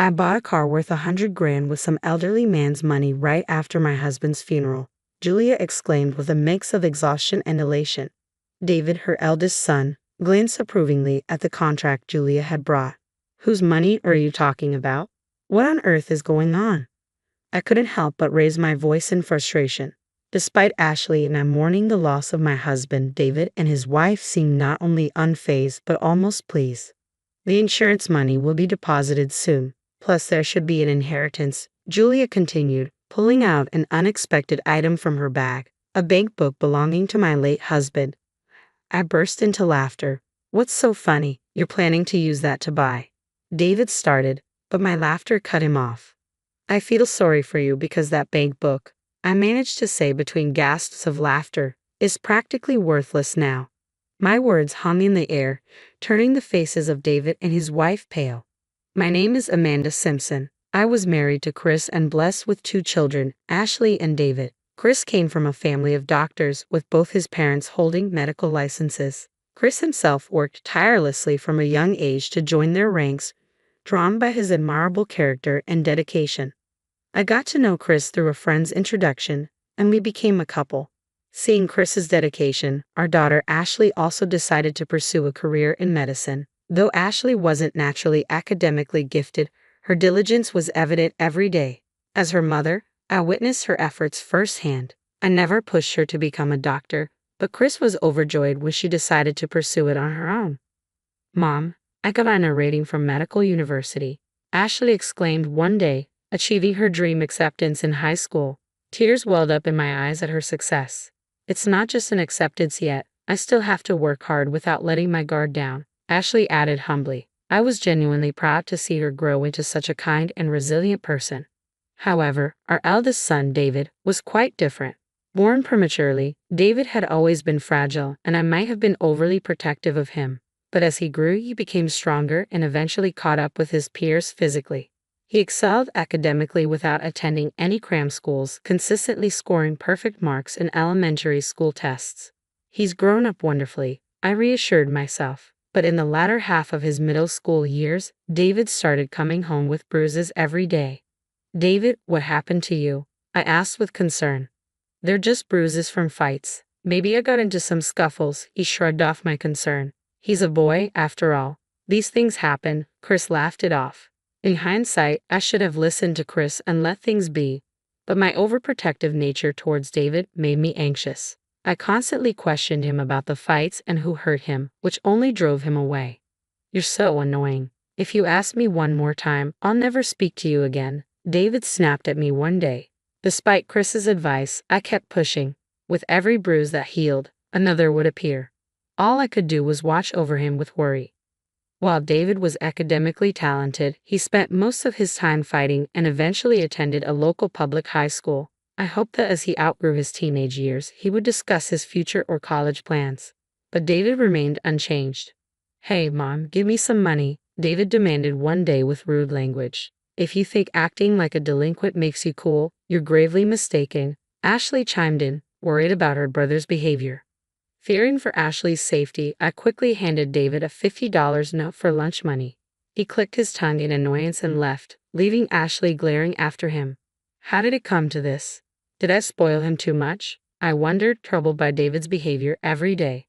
I bought a car worth 100 grand with some elderly man's money right after my husband's funeral, Julia exclaimed with a mix of exhaustion and elation. David, her eldest son, glanced approvingly at the contract Julia had brought. Whose money are you talking about? What on earth is going on? I couldn't help but raise my voice in frustration. Despite Ashley and I mourning the loss of my husband, David and his wife seemed not only unfazed but almost pleased. The insurance money will be deposited soon. Plus there should be an inheritance, Julia continued, pulling out an unexpected item from her bag, a bank book belonging to my late husband. I burst into laughter. What's so funny? You're planning to use that to buy. David started, but my laughter cut him off. I feel sorry for you because that bank book, I managed to say between gasps of laughter, is practically worthless now. My words hung in the air, turning the faces of David and his wife pale. My name is Amanda Simpson. I was married to Chris and blessed with 2 children, Ashley and David. Chris came from a family of doctors with both his parents holding medical licenses. Chris himself worked tirelessly from a young age to join their ranks, drawn by his admirable character and dedication. I got to know Chris through a friend's introduction, and we became a couple. Seeing Chris's dedication, our daughter Ashley also decided to pursue a career in medicine. Though Ashley wasn't naturally academically gifted, her diligence was evident every day. As her mother, I witnessed her efforts firsthand. I never pushed her to become a doctor, but Chris was overjoyed when she decided to pursue it on her own. Mom, I got an honor rating from medical university, Ashley exclaimed one day, achieving her dream acceptance in high school. Tears welled up in my eyes at her success. It's not just an acceptance yet, I still have to work hard without letting my guard down, Ashley added humbly. I was genuinely proud to see her grow into such a kind and resilient person. However, our eldest son, David, was quite different. Born prematurely, David had always been fragile, and I might have been overly protective of him. But as he grew, he became stronger and eventually caught up with his peers physically. He excelled academically without attending any cram schools, consistently scoring perfect marks in elementary school tests. He's grown up wonderfully, I reassured myself. But in the latter half of his middle school years, David started coming home with bruises every day. David, what happened to you? I asked with concern. They're just bruises from fights. Maybe I got into some scuffles, he shrugged off my concern. He's a boy, after all. These things happen, Chris laughed it off. In hindsight, I should have listened to Chris and let things be. But my overprotective nature towards David made me anxious. I constantly questioned him about the fights and who hurt him, which only drove him away. You're so annoying. If you ask me one more time, I'll never speak to you again, David snapped at me one day. Despite Chris's advice, I kept pushing. With every bruise that healed, another would appear. All I could do was watch over him with worry. While David was academically talented, he spent most of his time fighting and eventually attended a local public high school. I hoped that as he outgrew his teenage years, he would discuss his future or college plans. But David remained unchanged. Hey, Mom, give me some money, David demanded one day with rude language. If you think acting like a delinquent makes you cool, you're gravely mistaken, Ashley chimed in, worried about her brother's behavior. Fearing for Ashley's safety, I quickly handed David a $50 note for lunch money. He clicked his tongue in annoyance and left, leaving Ashley glaring after him. How did it come to this? Did I spoil him too much? I wondered, troubled by David's behavior every day.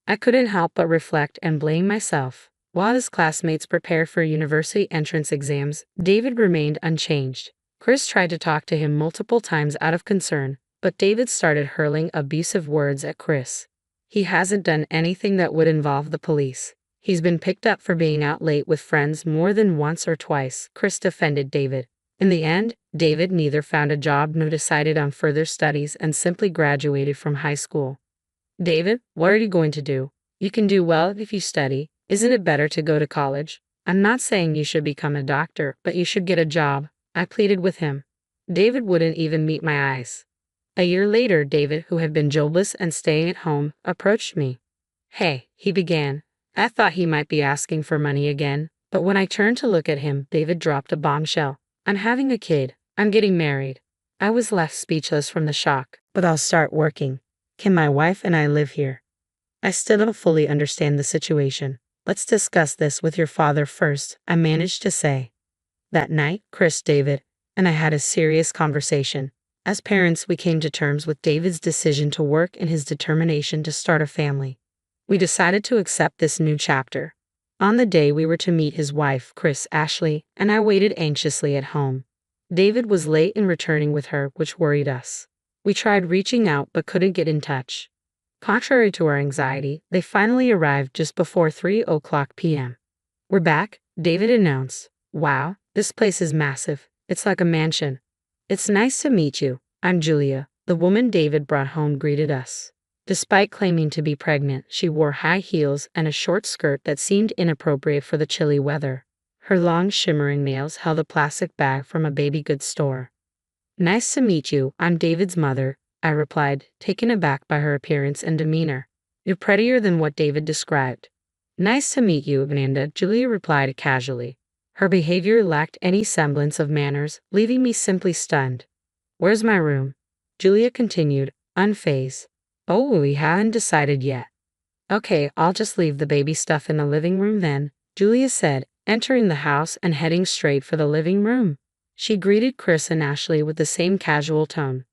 I couldn't help but reflect and blame myself. While his classmates prepared for university entrance exams, David remained unchanged. Chris tried to talk to him multiple times out of concern, but David started hurling abusive words at Chris. He hasn't done anything that would involve the police. He's been picked up for being out late with friends more than once or twice, Chris defended David. In the end, David neither found a job nor decided on further studies and simply graduated from high school. David, what are you going to do? You can do well if you study. Isn't it better to go to college? I'm not saying you should become a doctor, but you should get a job, I pleaded with him. David wouldn't even meet my eyes. A year later, David, who had been jobless and staying at home, approached me. Hey, he began. I thought he might be asking for money again, but when I turned to look at him, David dropped a bombshell. I'm having a kid. I'm getting married. I was left speechless from the shock. But I'll start working. Can my wife and I live here? I still don't fully understand the situation. Let's discuss this with your father first, I managed to say. That night, Chris, David, and I had a serious conversation. As parents, we came to terms with David's decision to work and his determination to start a family. We decided to accept this new chapter. On the day we were to meet his wife, Chris Ashley, and I waited anxiously at home. David was late in returning with her, which worried us. We tried reaching out but couldn't get in touch. Contrary to our anxiety, they finally arrived just before 3:00 p.m. "We're back," David announced. "Wow, this place is massive. It's like a mansion." "It's nice to meet you. I'm Julia," the woman David brought home greeted us. Despite claiming to be pregnant, she wore high heels and a short skirt that seemed inappropriate for the chilly weather. Her long, shimmering nails held a plastic bag from a baby goods store. "Nice to meet you. I'm David's mother," I replied, taken aback by her appearance and demeanor. "You're prettier than what David described." "Nice to meet you, Amanda," Julia replied casually. Her behavior lacked any semblance of manners, leaving me simply stunned. "Where's my room?" Julia continued, unfazed. "Oh, we haven't decided yet." "Okay, I'll just leave the baby stuff in the living room then," Julia said, entering the house and heading straight for the living room. She greeted Chris and Ashley with the same casual tone.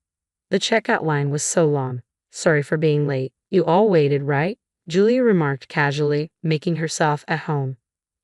The checkout line was so long. "Sorry for being late. You all waited, right?" Julia remarked casually, making herself at home.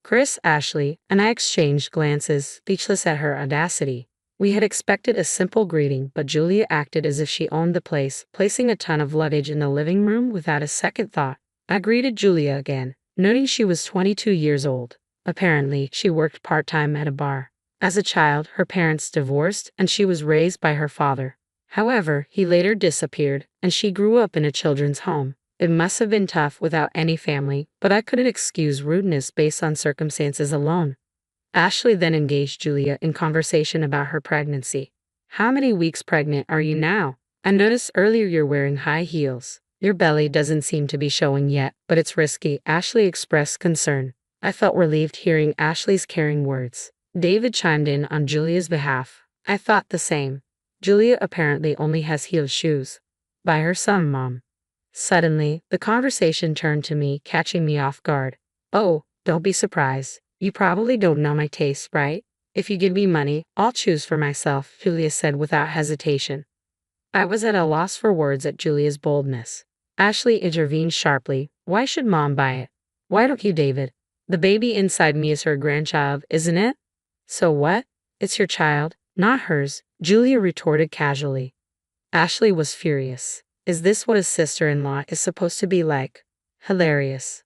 Chris, Ashley, and I exchanged glances, speechless at her audacity. We had expected a simple greeting, but Julia acted as if she owned the place, placing a ton of luggage in the living room without a second thought. I greeted Julia again, noting she was 22 years old. Apparently, she worked part-time at a bar. As a child, her parents divorced, and she was raised by her father. However, he later disappeared, and she grew up in a children's home. It must have been tough without any family, but I couldn't excuse rudeness based on circumstances alone. Ashley then engaged Julia in conversation about her pregnancy. "How many weeks pregnant are you now? I noticed earlier you're wearing high heels. Your belly doesn't seem to be showing yet, but it's risky," Ashley expressed concern. I felt relieved hearing Ashley's caring words. David chimed in on Julia's behalf. "I thought the same. Julia apparently only has heel shoes. Buy her some, Mom." Suddenly, the conversation turned to me, catching me off guard. "Oh, don't be surprised. You probably don't know my taste, right? If you give me money, I'll choose for myself," Julia said without hesitation. I was at a loss for words at Julia's boldness. Ashley intervened sharply. "Why should Mom buy it? Why don't you, David? The baby inside me is her grandchild, isn't it?" "So what? It's your child, not hers," Julia retorted casually. Ashley was furious. Is this what a sister-in-law is supposed to be like? Hilarious.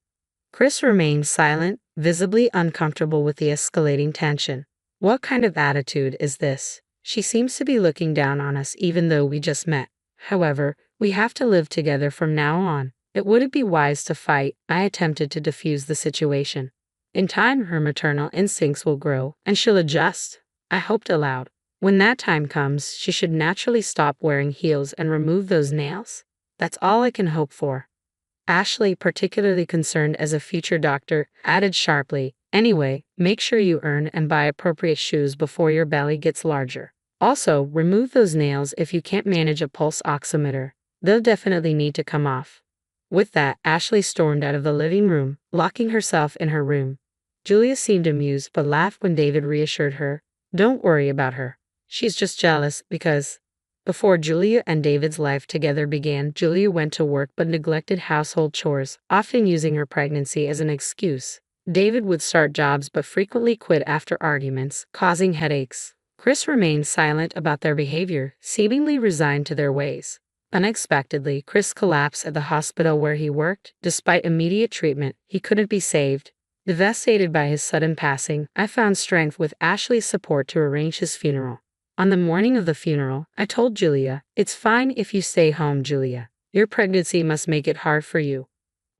Chris remained silent, visibly uncomfortable with the escalating tension. What kind of attitude is this? She seems to be looking down on us even though we just met. However, we have to live together from now on. It wouldn't be wise to fight. I attempted to defuse the situation. In time, her maternal instincts will grow, and she'll adjust. I hoped aloud. When that time comes, she should naturally stop wearing heels and remove those nails. That's all I can hope for. Ashley, particularly concerned as a future doctor, added sharply, "Anyway, make sure you earn and buy appropriate shoes before your belly gets larger. Also, remove those nails if you can't manage a pulse oximeter. They'll definitely need to come off." With that, Ashley stormed out of the living room, locking herself in her room. Julia seemed amused but laughed when David reassured her. "Don't worry about her. She's just jealous because..." Before Julia and David's life together began, Julia went to work but neglected household chores, often using her pregnancy as an excuse. David would start jobs but frequently quit after arguments, causing headaches. Chris remained silent about their behavior, seemingly resigned to their ways. Unexpectedly, Chris collapsed at the hospital where he worked. Despite immediate treatment, he couldn't be saved. Devastated by his sudden passing, I found strength with Ashley's support to arrange his funeral. On the morning of the funeral, I told Julia, "It's fine if you stay home, Julia. Your pregnancy must make it hard for you."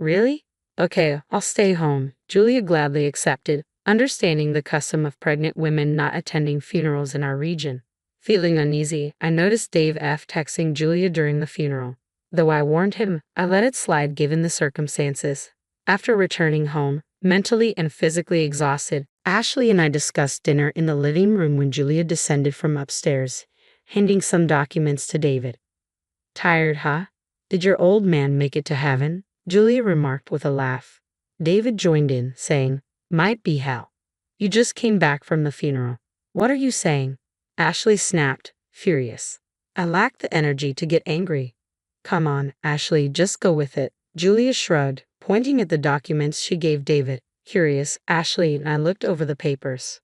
"Really? Okay, I'll stay home," Julia gladly accepted, understanding the custom of pregnant women not attending funerals in our region. Feeling uneasy, I noticed Dave texting Julia during the funeral. Though I warned him, I let it slide given the circumstances. After returning home, mentally and physically exhausted, Ashley and I discussed dinner in the living room when Julia descended from upstairs, handing some documents to David. "Tired, huh? Did your old man make it to heaven?" Julia remarked with a laugh. David joined in, saying, "Might be hell. You just came back from the funeral." What are you saying? Ashley snapped, furious. I lacked the energy to get angry. Come on, Ashley, just go with it. Julia shrugged, pointing at the documents she gave David. Curious, Ashley and I looked over the papers.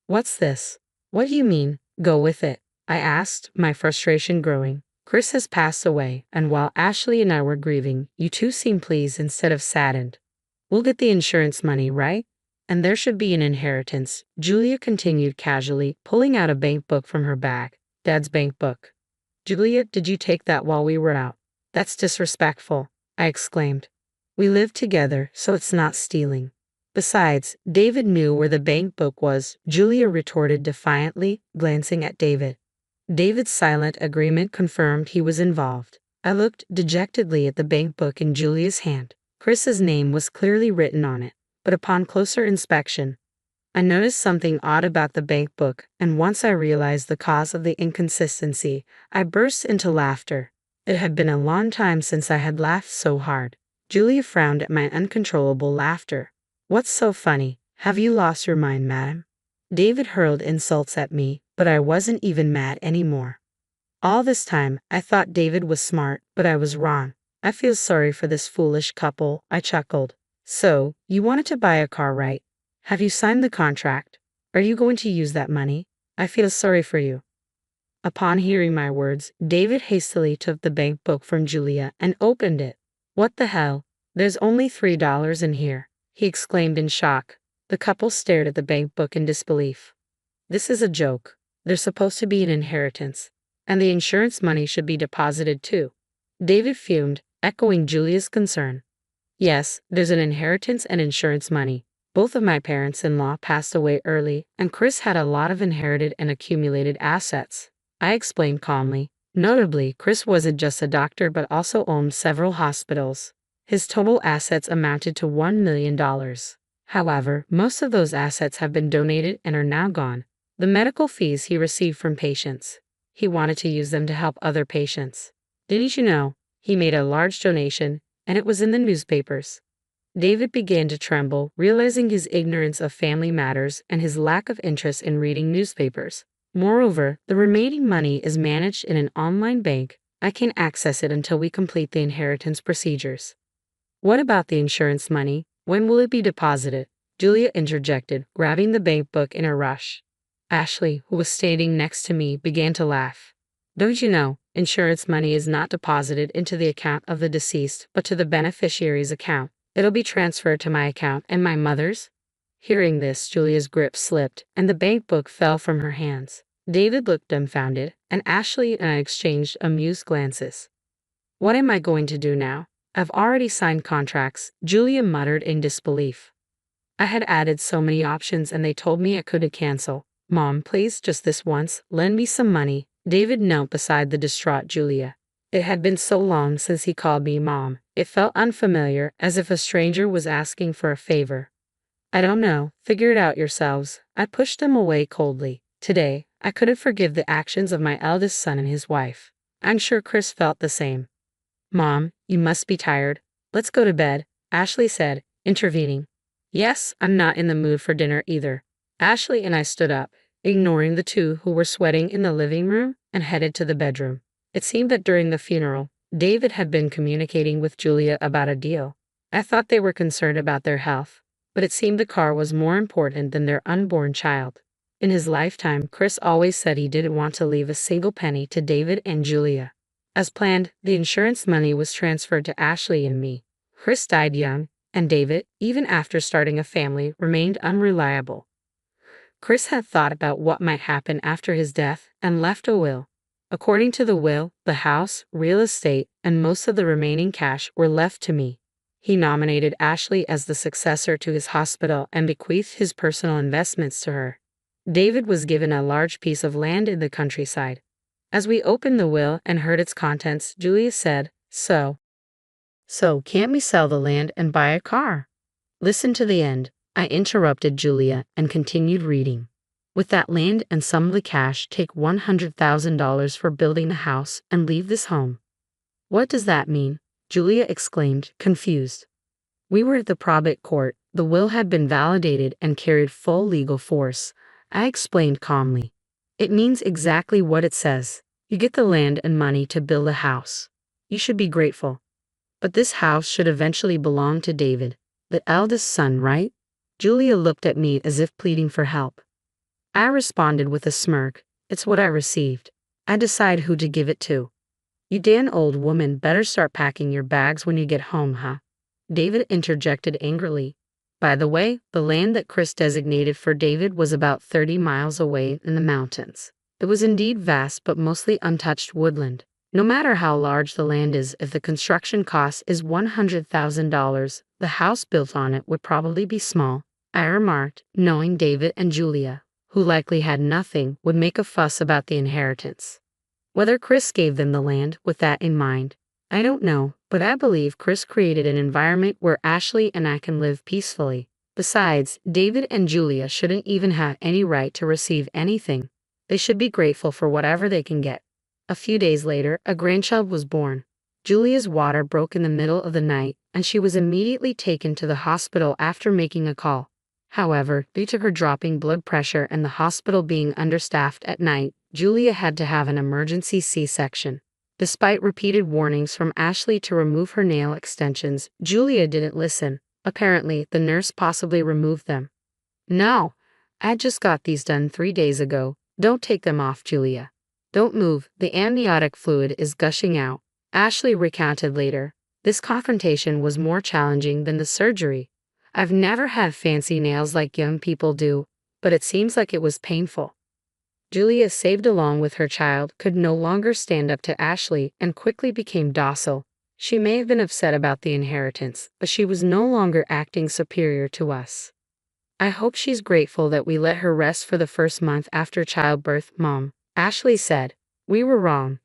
What's this? What do you mean, go with it? I asked, my frustration growing. Chris has passed away, and while Ashley and I were grieving, you two seemed pleased instead of saddened. We'll get the insurance money, right? And there should be an inheritance, Julia continued casually, pulling out a bank book from her bag. Dad's bank book. Julia, did you take that while we were out? That's disrespectful, I exclaimed. We lived together, so it's not stealing. Besides, David knew where the bank book was, Julia retorted defiantly, glancing at David. David's silent agreement confirmed he was involved. I looked dejectedly at the bank book in Julia's hand. Chris's name was clearly written on it, but upon closer inspection, I noticed something odd about the bank book, and once I realized the cause of the inconsistency, I burst into laughter. It had been a long time since I had laughed so hard. Julia frowned at my uncontrollable laughter. What's so funny? Have you lost your mind, madam? David hurled insults at me, but I wasn't even mad anymore. All this time, I thought David was smart, but I was wrong. I feel sorry for this foolish couple, I chuckled. So, you wanted to buy a car, right? Have you signed the contract? Are you going to use that money? I feel sorry for you. Upon hearing my words, David hastily took the bank book from Julia and opened it. What the hell? There's only $3 in here, he exclaimed in shock. The couple stared at the bank book in disbelief. This is a joke. There's supposed to be an inheritance, and the insurance money should be deposited too. David fumed, echoing Julia's concern. Yes, there's an inheritance and insurance money. Both of my parents-in-law passed away early, and Chris had a lot of inherited and accumulated assets. I explained calmly. Notably, Chris wasn't just a doctor but also owned several hospitals. His total assets amounted to $1 million. However, most of those assets have been donated and are now gone. The medical fees he received from patients. He wanted to use them to help other patients. Didn't you know? He made a large donation, and it was in the newspapers. David began to tremble, realizing his ignorance of family matters and his lack of interest in reading newspapers. Moreover, the remaining money is managed in an online bank. I can't access it until we complete the inheritance procedures. What about the insurance money? When will it be deposited? Julia interjected, grabbing the bank book in a rush. Ashley, who was standing next to me, began to laugh. Don't you know, insurance money is not deposited into the account of the deceased, but to the beneficiary's account. It'll be transferred to my account and my mother's. Hearing this, Julia's grip slipped, and the bank book fell from her hands. David looked dumbfounded, and Ashley and I exchanged amused glances. What am I going to do now? I've already signed contracts, Julia muttered in disbelief. I had added so many options and they told me I couldn't cancel. Mom, please, just this once, lend me some money. David knelt beside the distraught Julia. It had been so long since he called me Mom. It felt unfamiliar, as if a stranger was asking for a favor. I don't know, figure it out yourselves. I pushed them away coldly. Today, I couldn't forgive the actions of my eldest son and his wife. I'm sure Chris felt the same. Mom, you must be tired. Let's go to bed, Ashley said, intervening. Yes, I'm not in the mood for dinner either. Ashley and I stood up, ignoring the two who were sweating in the living room, and headed to the bedroom. It seemed that during the funeral, David had been communicating with Julia about a deal. I thought they were concerned about their health, but it seemed the car was more important than their unborn child. In his lifetime, Chris always said he didn't want to leave a single penny to David and Julia. As planned, the insurance money was transferred to Ashley and me. Chris died young, and David, even after starting a family, remained unreliable. Chris had thought about what might happen after his death and left a will. According to the will, the house, real estate, and most of the remaining cash were left to me. He nominated Ashley as the successor to his hospital and bequeathed his personal investments to her. David was given a large piece of land in the countryside. As we opened the will and heard its contents, Julia said, So can't we sell the land and buy a car? Listen to the end. I interrupted Julia and continued reading. With that land and some of the cash, take $100,000 for building the house and leave this home. What does that mean? Julia exclaimed, confused. We were at the probate court. The will had been validated and carried full legal force. I explained calmly. It means exactly what it says. You get the land and money to build a house. You should be grateful. But this house should eventually belong to David, the eldest son, right? Julia looked at me as if pleading for help. I responded with a smirk. It's what I received. I decide who to give it to. You damn old woman better start packing your bags when you get home, huh? David interjected angrily. By the way, the land that Chris designated for David was about 30 miles away in the mountains. It was indeed vast but mostly untouched woodland. No matter how large the land is, if the construction cost is $100,000, the house built on it would probably be small, I remarked, knowing David and Julia, who likely had nothing, would make a fuss about the inheritance. Whether Chris gave them the land with that in mind, I don't know, but I believe Chris created an environment where Ashley and I can live peacefully. Besides, David and Julia shouldn't even have any right to receive anything. They should be grateful for whatever they can get. A few days later, a grandchild was born. Julia's water broke in the middle of the night, and she was immediately taken to the hospital after making a call. However, due to her dropping blood pressure and the hospital being understaffed at night, Julia had to have an emergency C-section. Despite repeated warnings from Ashley to remove her nail extensions, Julia didn't listen. Apparently, the nurse possibly removed them. No, I just got these done 3 days ago. Don't take them off, Julia. Don't move, the amniotic fluid is gushing out, Ashley recounted later. This confrontation was more challenging than the surgery. I've never had fancy nails like young people do, but it seems like it was painful. Julia, saved along with her child, could no longer stand up to Ashley and quickly became docile. She may have been upset about the inheritance, but she was no longer acting superior to us. I hope she's grateful that we let her rest for the first month after childbirth, Mom, Ashley said. We were wrong.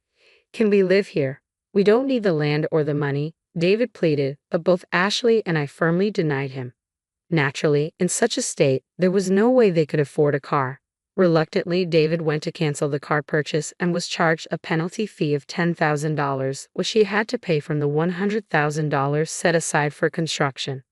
Can we live here? We don't need the land or the money, David pleaded, but both Ashley and I firmly denied him. Naturally, in such a state, there was no way they could afford a car. Reluctantly, David went to cancel the car purchase and was charged a penalty fee of $10,000, which he had to pay from the $100,000 set aside for construction.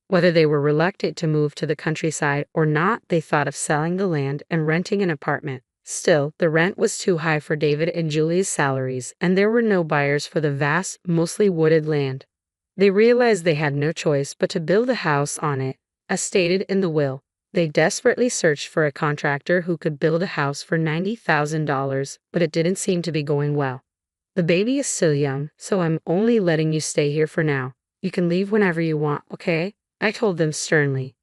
Whether they were reluctant to move to the countryside or not, they thought of selling the land and renting an apartment. Still, the rent was too high for David and Julie's salaries, and there were no buyers for the vast, mostly wooded land. They realized they had no choice but to build a house on it, as stated in the will. They desperately searched for a contractor who could build a house for $90,000, but it didn't seem to be going well. The baby is still young, so I'm only letting you stay here for now. You can leave whenever you want, okay? I told them sternly.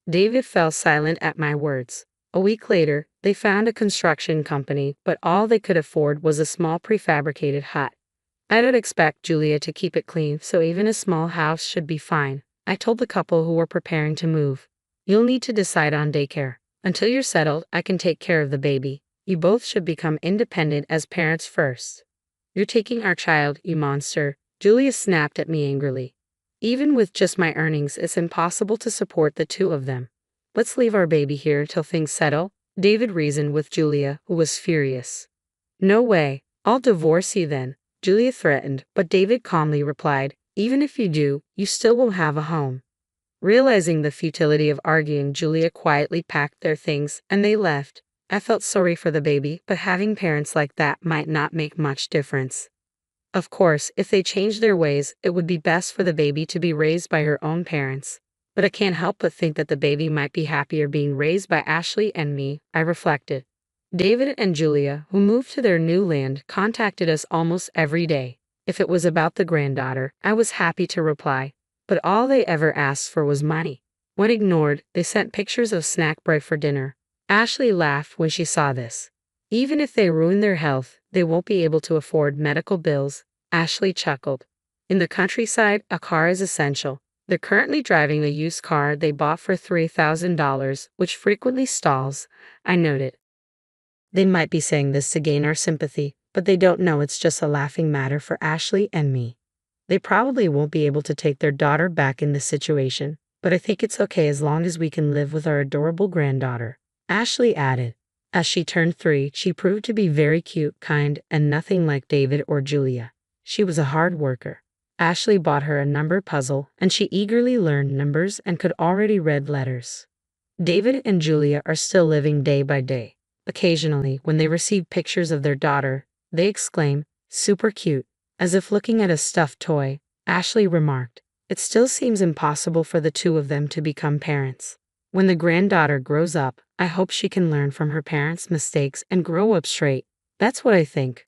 David fell silent at my words. A week later, they found a construction company, but all they could afford was a small prefabricated hut. I don't expect Julia to keep it clean, so even a small house should be fine, I told the couple who were preparing to move. You'll need to decide on daycare. Until you're settled, I can take care of the baby. You both should become independent as parents first. You're taking our child, you monster, Julia snapped at me angrily. Even with just my earnings, it's impossible to support the two of them. Let's leave our baby here till things settle, David reasoned with Julia, who was furious. No way, I'll divorce you then, Julia threatened, but David calmly replied, even if you do, you still will have a home. Realizing the futility of arguing, Julia quietly packed their things and they left. I felt sorry for the baby, but having parents like that might not make much difference. Of course, if they changed their ways, it would be best for the baby to be raised by her own parents. But I can't help but think that the baby might be happier being raised by Ashley and me, I reflected. David and Julia, who moved to their new land, contacted us almost every day. If it was about the granddaughter, I was happy to reply. But all they ever asked for was money. When ignored, they sent pictures of snack bread for dinner. Ashley laughed when she saw this. Even if they ruin their health, they won't be able to afford medical bills, Ashley chuckled. In the countryside, a car is essential. They're currently driving a used car they bought for $3,000, which frequently stalls, I noted. They might be saying this to gain our sympathy, but they don't know it's just a laughing matter for Ashley and me. They probably won't be able to take their daughter back in this situation, but I think it's okay as long as we can live with our adorable granddaughter, Ashley added. As she turned 3, she proved to be very cute, kind, and nothing like David or Julia. She was a hard worker. Ashley bought her a number puzzle, and she eagerly learned numbers and could already read letters. David and Julia are still living day by day. Occasionally, when they receive pictures of their daughter, they exclaim, "Super cute," as if looking at a stuffed toy. Ashley remarked, "It still seems impossible for the two of them to become parents. When the granddaughter grows up, I hope she can learn from her parents' mistakes and grow up straight. That's what I think."